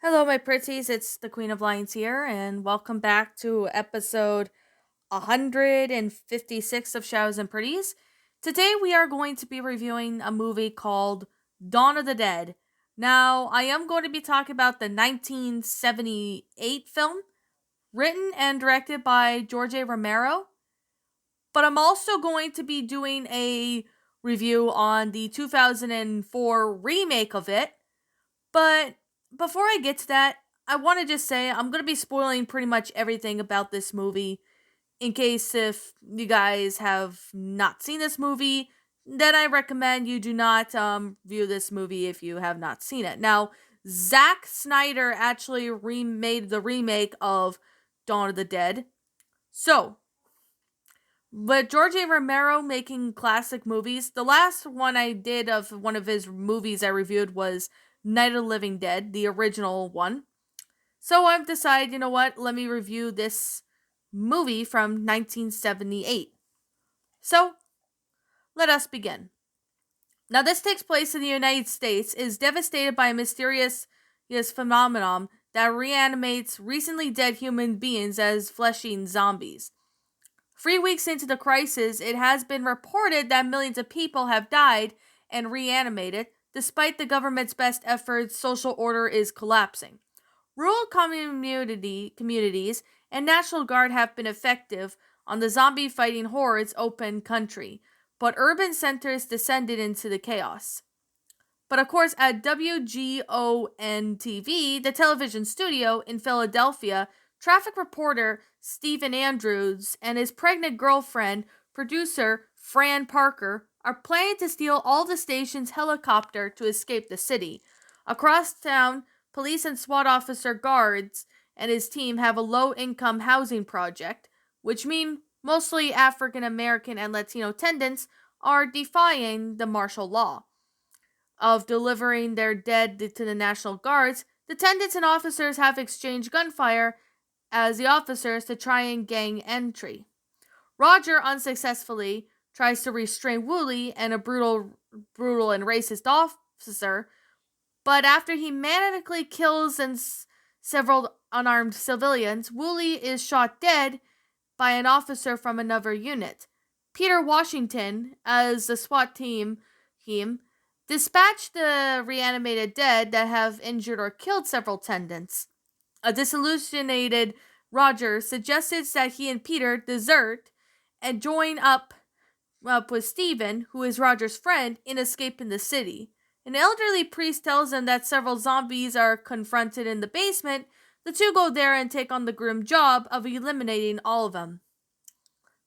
Hello, my pretties. It's the Queen of Lions here, and welcome back to episode 156 of Shadows and Pretties. Today, we are going to be reviewing a movie called Dawn of the Dead. Now, I am going to be talking about the 1978 film, written and directed by George A. Romero, but I'm also going to be doing a review on the 2004 remake of it. But before I get to that, I want to just say I'm going to be spoiling pretty much everything about this movie in case if you guys have not seen this movie, then I recommend you do not view this movie if you have not seen it. Now, Zack Snyder actually remade the remake of Dawn of the Dead. So, but George A. Romero making classic movies. The last one I did of one of his movies I reviewed was Night of the Living Dead, the original one. So I've decided, you know what, let me review this movie from 1978. So let us begin. Now, this takes place in the United States, is devastated by a mysterious phenomenon that reanimates recently dead human beings as fleshing zombies. 3 weeks into the crisis, it has been reported that millions of people have died and reanimated. Despite the government's best efforts, social order is collapsing. Rural communities and National Guard have been effective on the zombie fighting hordes open country, but urban centers descended into the chaos. But of course, at WGON TV, the television studio in Philadelphia, traffic reporter Stephen Andrews and his pregnant girlfriend, producer Fran Parker, are planning to steal all the station's helicopter to escape the city. Across town, police and SWAT officer guards and his team have a low-income housing project, which means mostly African American and Latino tenants are defying the martial law of delivering their dead to the National Guards. The tenants and officers have exchanged gunfire as the officers to try and gain entry. Roger unsuccessfully tries to restrain Wooly and a brutal and racist officer, but after he maniacally kills several unarmed civilians, Wooly is shot dead by an officer from another unit. Peter Washington, as the SWAT team dispatched the reanimated dead that have injured or killed several tenants. A disillusioned Roger suggests that he and Peter desert and join up with Stephen, who is Roger's friend, in escaping the city. An elderly priest tells them that several zombies are confronted in the basement. The two go there and take on the grim job of eliminating all of them.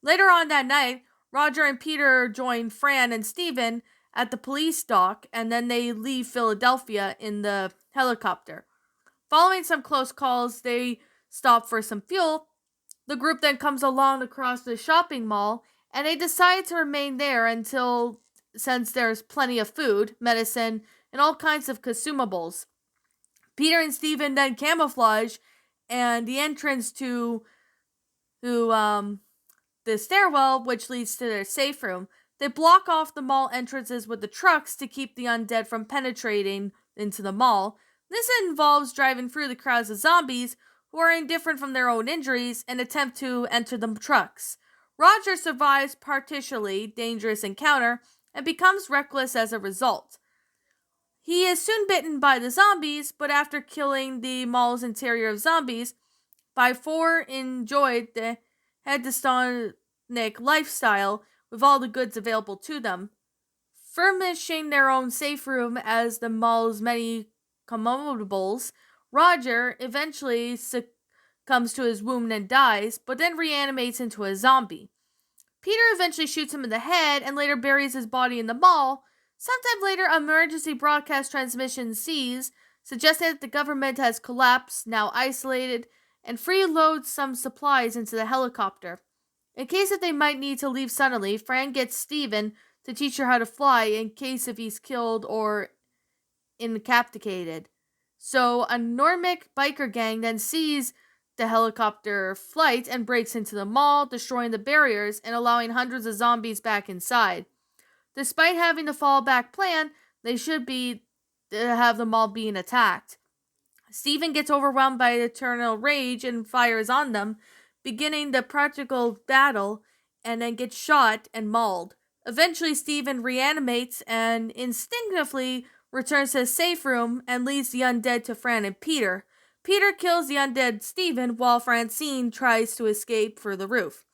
Later on that night, Roger and Peter join Fran and Stephen at the police dock, and then they leave Philadelphia in the helicopter. Following some close calls, they stop for some fuel. The group then comes along across the shopping mall, and they decide to remain there until, since there's plenty of food, medicine, and all kinds of consumables. Peter and Stephen then camouflage, and the entrance to the stairwell, which leads to their safe room. They block off the mall entrances with the trucks to keep the undead from penetrating into the mall. This involves driving through the crowds of zombies who are indifferent from their own injuries and attempt to enter the trucks. Roger survives particularly dangerous encounter and becomes reckless as a result. He is soon bitten by the zombies, but after killing the mall's interior of zombies, by four enjoyed the hedonic lifestyle with all the goods available to them, furnishing their own safe room as the mall's many commodables. Roger eventually succumbs to his wound and dies, but then reanimates into a zombie. Peter eventually shoots him in the head and later buries his body in the mall. Sometime later, emergency broadcast transmission cease, suggesting that the government has collapsed, now isolated, and freeloads some supplies into the helicopter. In case that they might need to leave suddenly, Fran gets Stephen to teach her how to fly in case if he's killed or incapacitated. So a Normic biker gang then sees the helicopter flight and breaks into the mall, destroying the barriers and allowing hundreds of zombies back inside. Despite having the fallback plan, they should be have the mall being attacked. Stephen gets overwhelmed by eternal rage and fires on them, beginning the practical battle, and then gets shot and mauled. Eventually, Stephen reanimates and instinctively returns to his safe room and leads the undead to Fran and Peter. Peter kills the undead Stephen while Francine tries to escape for the roof.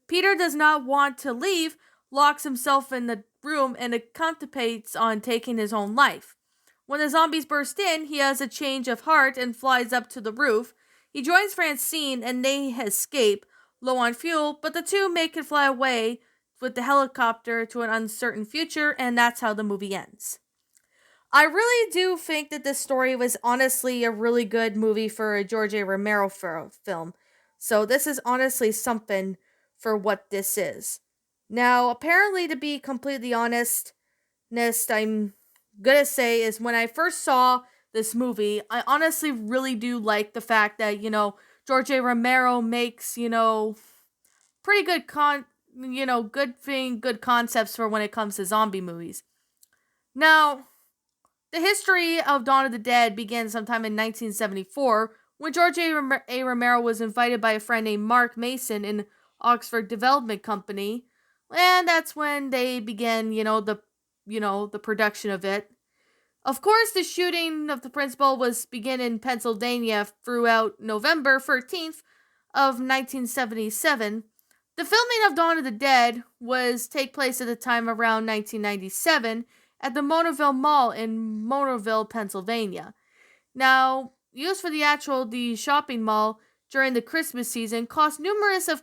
Peter does not want to leave, locks himself in the room, and contemplates on taking his own life. When the zombies burst in, he has a change of heart and flies up to the roof. He joins Francine and they escape, low on fuel, but the two make it fly away with the helicopter to an uncertain future, and that's how the movie ends. I really do think that this story was honestly a really good movie for a George A. Romero film. So this is honestly something for what this is. Now, apparently, to be completely honest, I'm gonna say is when I first saw this movie, I honestly really do like the fact that, George A. Romero makes, pretty good good concepts for when it comes to zombie movies. Now, the history of Dawn of the Dead began sometime in 1974 when George A. Romero was invited by a friend named Mark Mason in Oxford Development Company, and that's when they began, the production of it. Of course, the shooting of the principal was begun in Pennsylvania throughout November 13th of 1977. The filming of Dawn of the Dead was take place at the time around 1997 at the Monterville Mall in Monterville, Pennsylvania. Now, used for the shopping mall during the Christmas season caused numerous of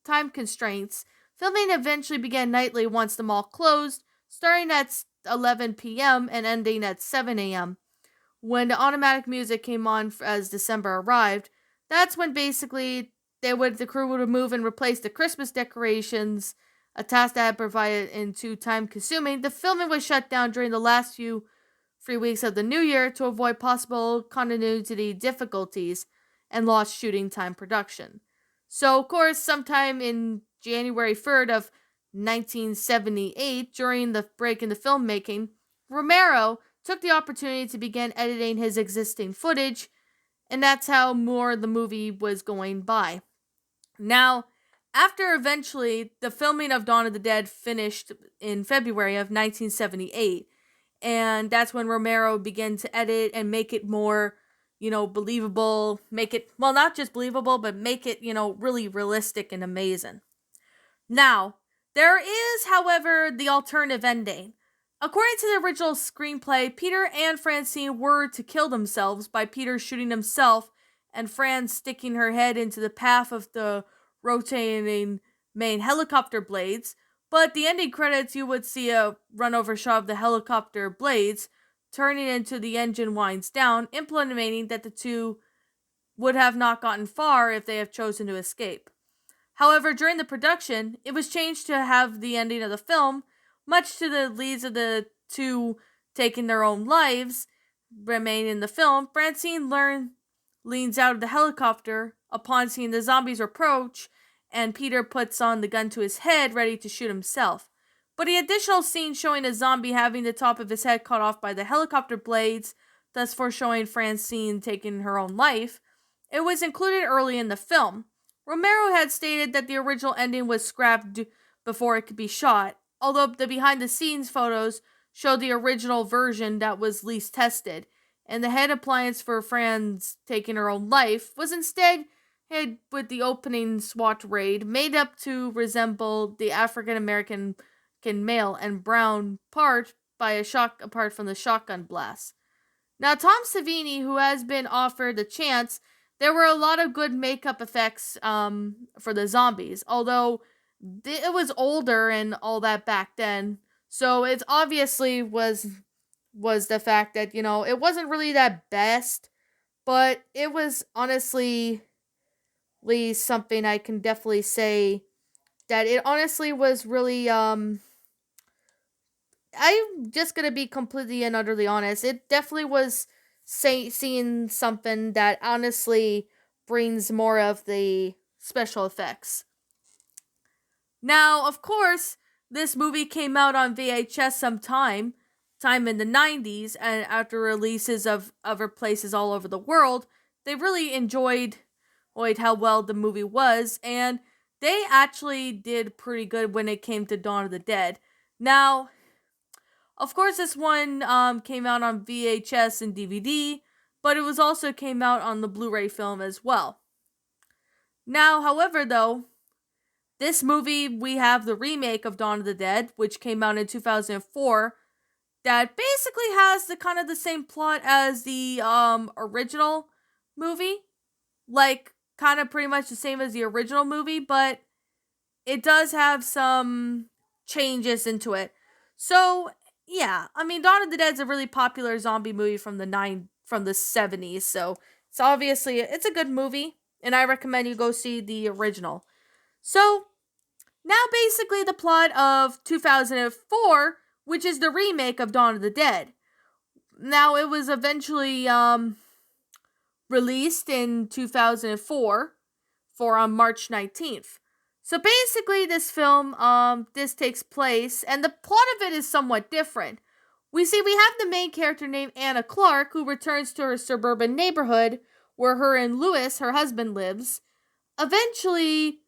time constraints. Filming eventually began nightly once the mall closed, starting at 11 p.m. and ending at 7 a.m. When the automatic music came on as December arrived, that's when basically the crew would move and replace the Christmas decorations, a task that had provided into time consuming. The filming was shut down during the last few 3 weeks of the new year to avoid possible continuity difficulties and lost shooting time production. So, of course, sometime in January 3rd of 1978, during the break in the filmmaking, Romero took the opportunity to begin editing his existing footage, and that's how more of the movie was going by. Now, after eventually the filming of Dawn of the Dead finished in February of 1978, and that's when Romero began to edit and make it more, believable, make it, well, not just believable, but make it, really realistic and amazing. Now, there is, however, the alternative ending. According to the original screenplay, Peter and Francine were to kill themselves by Peter shooting himself and Fran sticking her head into the path of the rotating main helicopter blades, but the ending credits you would see a run over shot of the helicopter blades turning into the engine winds down, implying that the two would have not gotten far if they have chosen to escape. However, during the production, it was changed to have the ending of the film, much to the leads of the two taking their own lives, remain in the film. Francine leans out of the helicopter upon seeing the zombies approach, and Peter puts on the gun to his head, ready to shoot himself. But the additional scene showing a zombie having the top of his head cut off by the helicopter blades, thus foreshowing Francine taking her own life, it was included early in the film. Romero had stated that the original ending was scrapped before it could be shot, although the behind-the-scenes photos show the original version that was least tested, and the head appliance for Fran's taking her own life was instead hid with the opening SWAT raid made up to resemble the African American male and brown part apart from the shotgun blast. Now, Tom Savini, who has been offered a chance, there were a lot of good makeup effects for the zombies, although it was older and all that back then. So it obviously was the fact that, it wasn't really that best, but it was honestly something I can definitely say that it honestly was really I'm just gonna be completely and utterly honest. It definitely was seeing something that honestly brings more of the special effects. Now, of course, this movie came out on VHS time in the 90s and after releases of other places all over the world, they really enjoyed how well the movie was, and they actually did pretty good when it came to Dawn of the Dead. Now, of course, this one came out on VHS and DVD, but it was also came out on the Blu-ray film as well. Now, however, though, this movie we have the remake of Dawn of the Dead, which came out in 2004, that basically has the kind of the same plot as the original movie, like kind of pretty much the same as the original movie, but it does have some changes into it. So yeah, I mean, Dawn of the Dead is a really popular zombie movie from the 70s. So it's obviously it's a good movie, and I recommend you go see the original. So now basically the plot of 2004, which is the remake of Dawn of the Dead. Now it was eventually released in 2004 for on March 19th. So basically this film this takes place and the plot of it is somewhat different. We have the main character named Anna Clark who returns to her suburban neighborhood where her and Lewis, her husband, lives. Eventually,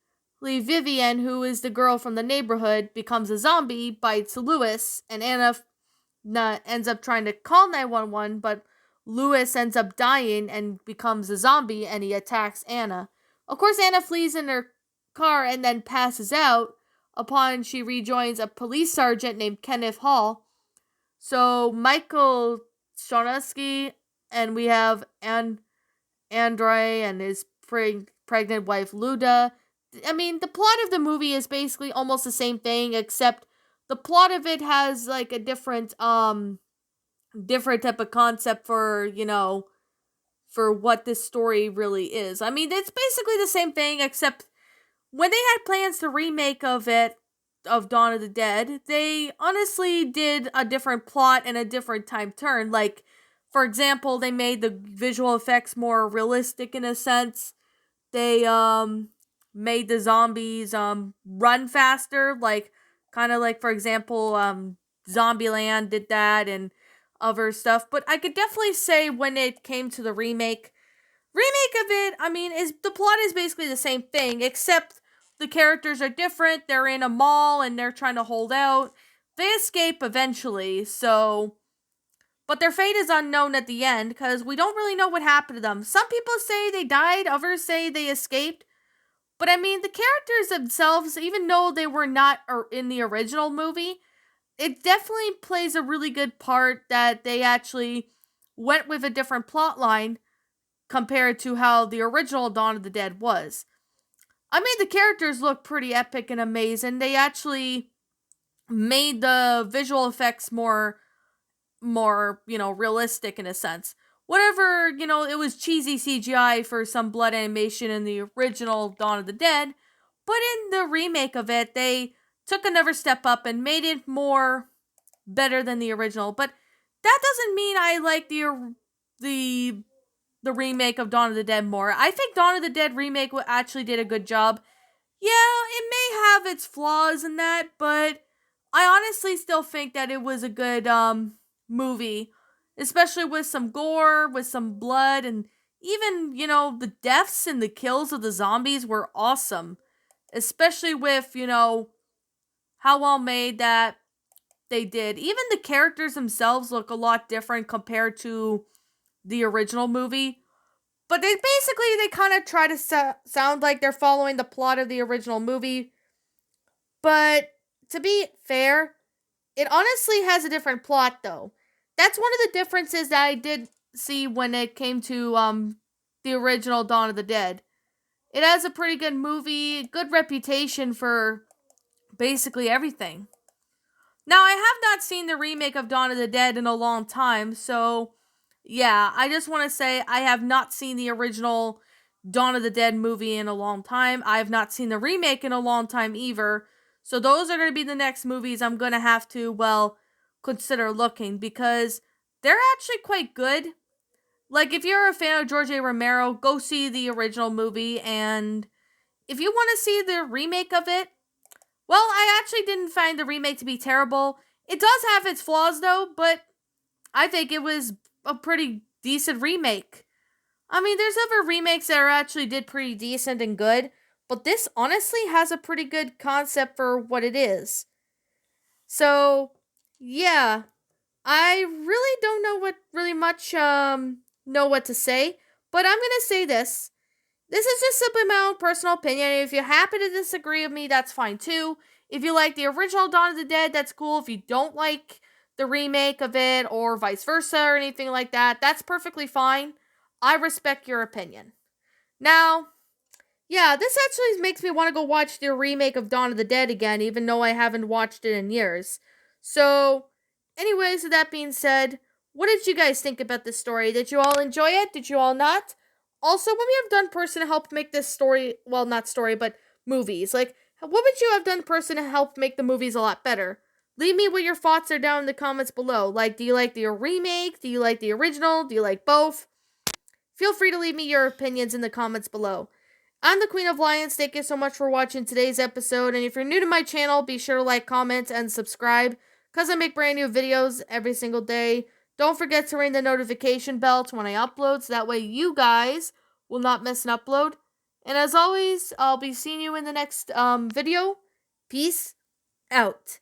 Vivian, who is the girl from the neighborhood, becomes a zombie, bites Lewis, and Anna ends up trying to call 911, but Lewis ends up dying and becomes a zombie and he attacks Anna. Of course, Anna flees in her car and then passes out upon she rejoins a police sergeant named Kenneth Hall. So Michael Shonosky and we have Andre and his pregnant wife Luda. I mean, the plot of the movie is basically almost the same thing, except the plot of it has like a different type of concept for, for what this story really is. I mean, it's basically the same thing, except when they had plans to remake of Dawn of the Dead, they honestly did a different plot and a different time turn. Like, for example, they made the visual effects more realistic in a sense. They made the zombies run faster, like kind of like for example Zombieland did that and other stuff. But I could definitely say when it came to the remake of it, I mean, is the plot is basically the same thing except the characters are different. They're in a mall and they're trying to hold out. They escape eventually, so but their fate is unknown at the end because we don't really know what happened to them. Some people say they died, others say they escaped. But I mean, the characters themselves, even though they were not in the original movie, it definitely plays a really good part that they actually went with a different plot line compared to how the original Dawn of the Dead was. I mean, the characters look pretty epic and amazing. They actually made the visual effects more, realistic in a sense. Whatever, it was cheesy CGI for some blood animation in the original Dawn of the Dead, but in the remake of it, they took another step up and made it more better than the original. But that doesn't mean I like the remake of Dawn of the Dead more. I think Dawn of the Dead remake actually did a good job. Yeah, it may have its flaws in that, but I honestly still think that it was a good movie, especially with some gore, with some blood, and even, the deaths and the kills of the zombies were awesome. Especially with, how well made that they did. Even the characters themselves look a lot different compared to the original movie. But they kind of try to sound like they're following the plot of the original movie. But to be fair, it honestly has a different plot though. That's one of the differences that I did see when it came to the original Dawn of the Dead. It has a pretty good movie, good reputation for basically everything. Now, I have not seen the remake of Dawn of the Dead in a long time, so yeah, I just want to say I have not seen the original Dawn of the Dead movie in a long time. I have not seen the remake in a long time either. So those are going to be the next movies I'm going to have to, consider looking because they're actually quite good. Like, if you're a fan of George A. Romero, go see the original movie, and if you want to see the remake of it, well, I actually didn't find the remake to be terrible. It does have its flaws though, but I think it was a pretty decent remake. I mean, there's other remakes that are actually did pretty decent and good, but this honestly has a pretty good concept for what it is. So, yeah, I really don't know what really much know what to say, but I'm gonna say this. This is just simply my own personal opinion. If you happen to disagree with me, that's fine too. If you like the original Dawn of the Dead, that's cool. If you don't like the remake of it or vice versa or anything like that, that's perfectly fine. I respect your opinion. Now, yeah, this actually makes me want to go watch the remake of Dawn of the Dead again, even though I haven't watched it in years. So, anyways, with that being said, what did you guys think about this story? Did you all enjoy it? Did you all not? Also, what would you have done person to help make this story, well, not story, but movies? Like, what would you have done person to help make the movies a lot better? Leave me what your thoughts are down in the comments below. Like, do you like the remake? Do you like the original? Do you like both? Feel free to leave me your opinions in the comments below. I'm the Queen of Lions. Thank you so much for watching today's episode. And if you're new to my channel, be sure to like, comment, and subscribe because I make brand new videos every single day. Don't forget to ring the notification bell to when I upload so that way you guys will not miss an upload. And as always, I'll be seeing you in the next video. Peace out.